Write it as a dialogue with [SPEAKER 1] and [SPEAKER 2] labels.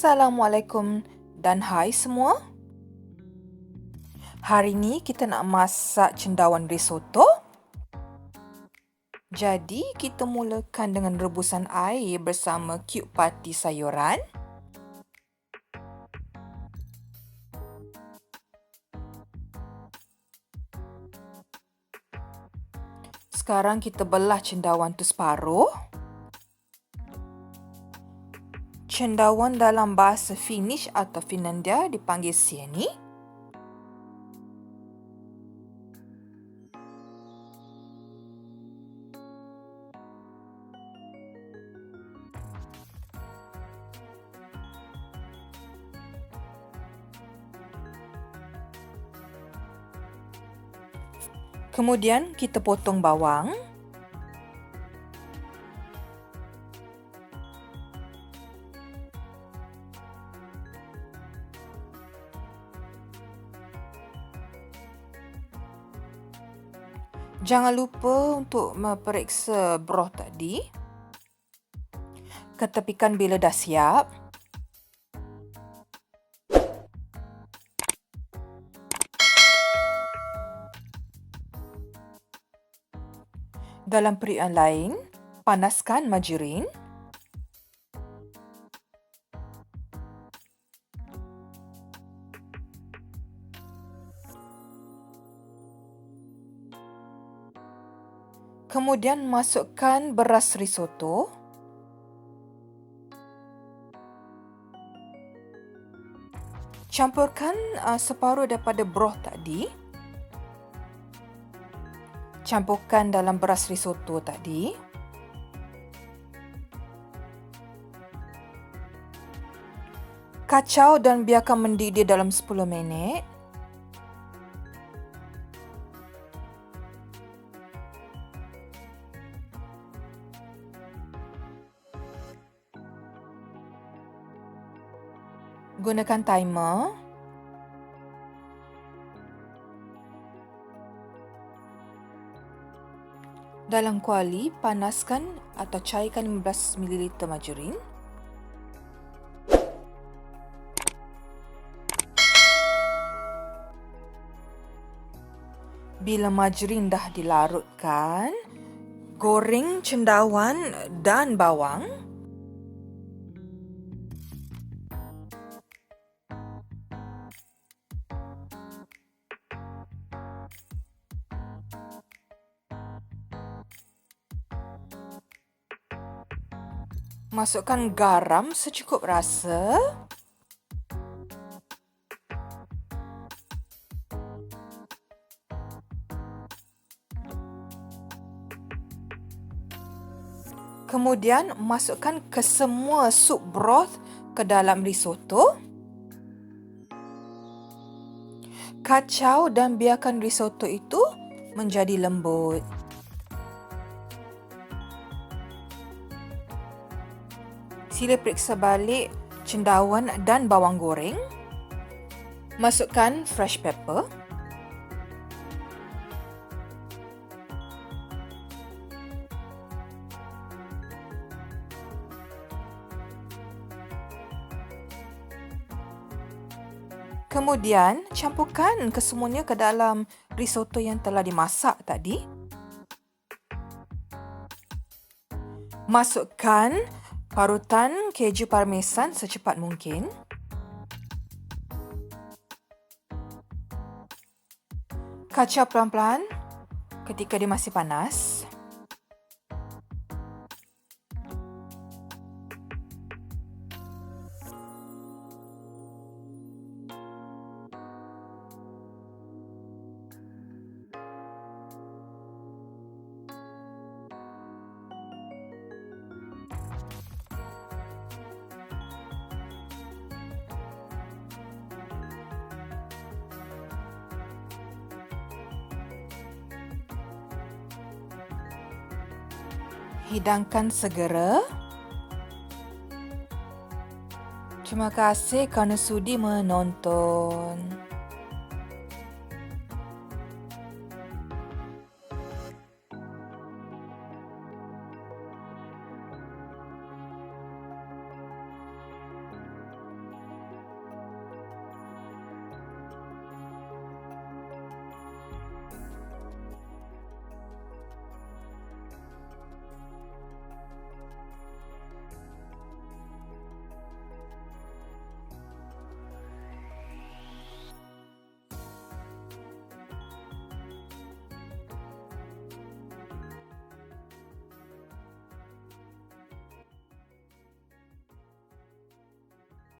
[SPEAKER 1] Assalamualaikum dan hai semua. Hari ni kita nak masak cendawan risotto. Jadi kita mulakan dengan rebusan air bersama kiub pati sayuran. Sekarang kita belah cendawan tu separuh. Cendawan dalam bahasa Finnish atau Finlandia dipanggil sieni. Kemudian kita potong bawang. Jangan lupa untuk memeriksa broth tadi. Ketepikan bila dah siap. Dalam periuk lain, panaskan majerin. Kemudian masukkan beras risotto. Campurkan separuh daripada broth tadi. Campurkan dalam beras risotto tadi. Kacau dan biarkan mendidih dalam 10 minit. Gunakan timer. Dalam kuali, panaskan atau cairkan 15 ml majerin. Bila majerin dah dilarutkan, goreng cendawan dan bawang. Masukkan garam secukup rasa. Kemudian masukkan kesemua sup broth ke dalam risotto. Kacau dan biarkan risotto itu menjadi lembut. Sila periksa balik cendawan dan bawang goreng. Masukkan fresh pepper. Kemudian campurkan kesemuanya ke dalam risotto yang telah dimasak tadi. Masukkan parutan keju parmesan secepat mungkin. Kacau pelan-pelan ketika dia masih panas. Hidangkan segera. Terima kasih kerana sudi menonton.